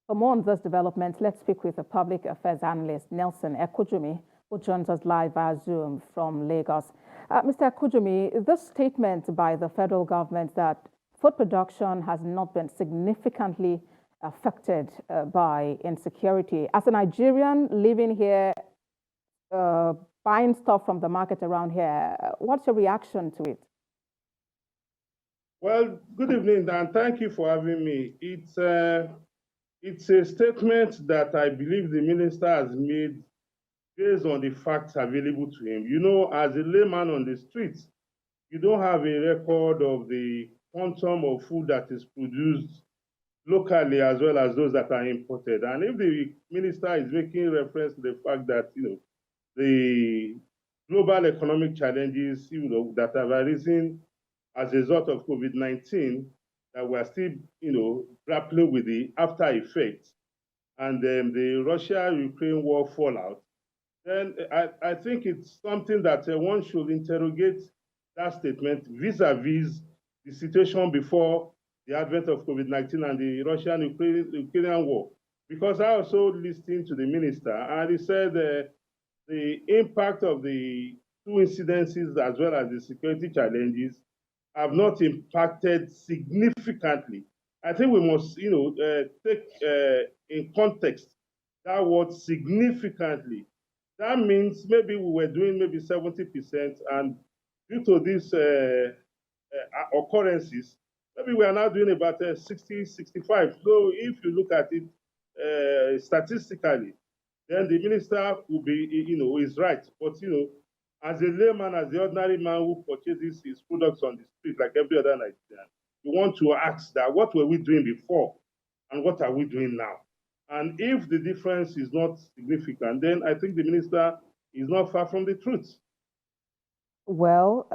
For more on this development, let's speak with the public affairs analyst, Nelson Ekujumi, who joins us live via Zoom from Lagos. Mr. Ekujumi, this statement by the federal government that food production has not been significantly affected by insecurity. As a Nigerian living here, buying stuff from the market around here, what's your reaction to it? Well, good evening, and thank you for having me. It's a statement that I believe the minister has made based on the facts available to him. You know, as a layman on the streets, you don't have a record of the quantum of food that is produced locally as well as those that are imported. And if the minister is making reference to the fact that, the global economic challenges, that have arisen as a result of COVID-19, that we're still, grappling with the after effects, and the Russia-Ukraine war fallout, then I think it's something that one should interrogate that statement vis-a-vis the situation before the advent of COVID-19 and the Russian-Ukrainian war. Because I also listened to the minister, and he said the impact of the two incidences as well as the security challenges have not impacted significantly. I think we must, take in context that word significantly. That means maybe we were doing maybe 70%, and due to these occurrences, maybe we are now doing about 60, 65. So if you look at it statistically, then the minister will be, is right. But, as a layman, as the ordinary man who purchases his products on the street like every other Nigerian, you want to ask that what were we doing before and what are we doing now? And if the difference is not significant, then I think the minister is not far from the truth. Well,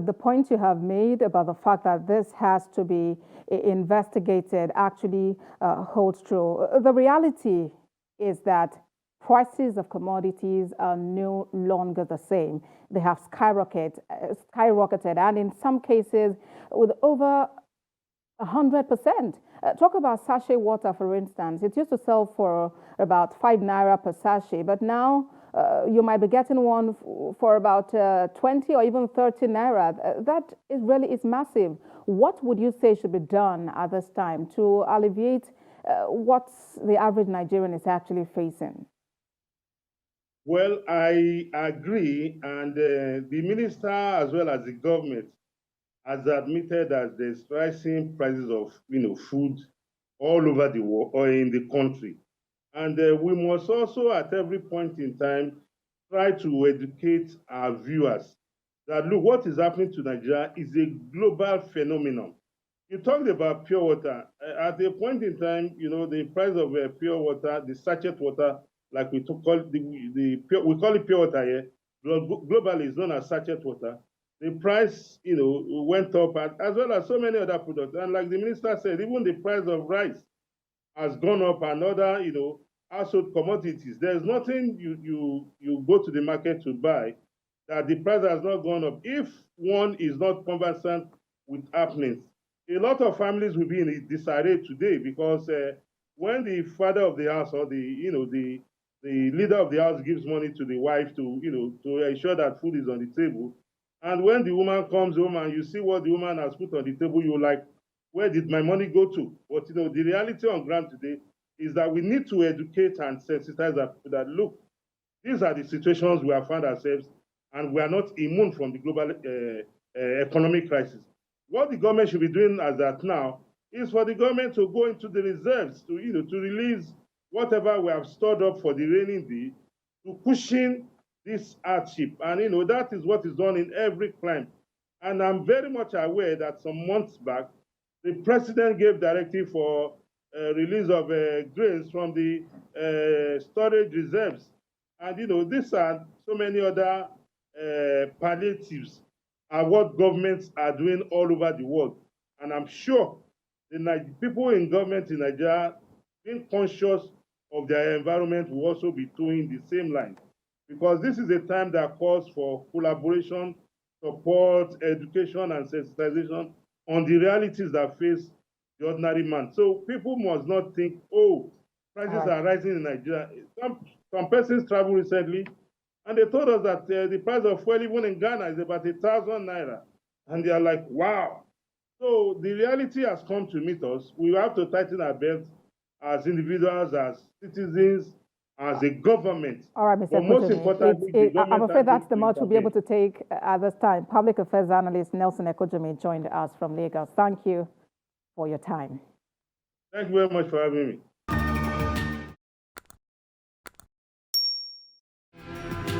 the point you have made about the fact that this has to be investigated actually holds true. The reality is that prices of commodities are no longer the same. They have skyrocketed, and in some cases with over 100%. Talk about sachet water, for instance. It used to sell for about 5 naira per sachet, but now you might be getting one for about 20 or even 30 naira. That is really is massive. What would you say should be done at this time to alleviate what the average Nigerian is actually facing? Well, I agree, and the minister as well as the government has admitted that there's rising prices of food all over the world or in the country. And we must also at every point in time try to educate our viewers that look, what is happening to Nigeria is a global phenomenon. You talked about pure water. At a point in time, the price of pure water, the sachet water, like we call it, we call it pure water here, globally it's known as sachet water. The price, went up, as well as so many other products. And like the minister said, even the price of rice has gone up, and other, household commodities. There's nothing you go to the market to buy that the price has not gone up. If one is not conversant with happenings, a lot of families will be in disarray today, because when the father of the house or the leader of the house gives money to the wife to ensure that food is on the table, and when the woman comes home and you see what the woman has put on the table, you're like, where did my money go to? But the reality on ground today is that we need to educate and sensitize that look, these are the situations we have found ourselves, and we are not immune from the global economic crisis. What the government should be doing as at now is for the government to go into the reserves to release whatever we have stored up for the rainy day to cushion this hardship. And that is what is done in every climate. And I'm very much aware that some months back, the president gave directive for release of grains from the storage reserves. And these are so many other palliatives are what governments are doing all over the world. And I'm sure the people in government in Nigeria, being conscious of their environment, will also be doing the same line. Because this is a time that calls for collaboration, support, education, and sensitization on the realities that face the ordinary man. So people must not think, oh, prices are rising in Nigeria. Some persons traveled recently, and they told us that the price of fuel, even in Ghana, is about 1,000 naira. And they are like, wow. So the reality has come to meet us. We have to tighten our belts as individuals, as citizens, as a government. All right, Mr. But most importantly, the government I'm afraid that's the to much we'll be able to intervene. take at this time. Public Affairs Analyst Nelson Ekujumi joined us from Lagos. Thank you for your time. Thank you very much for having me.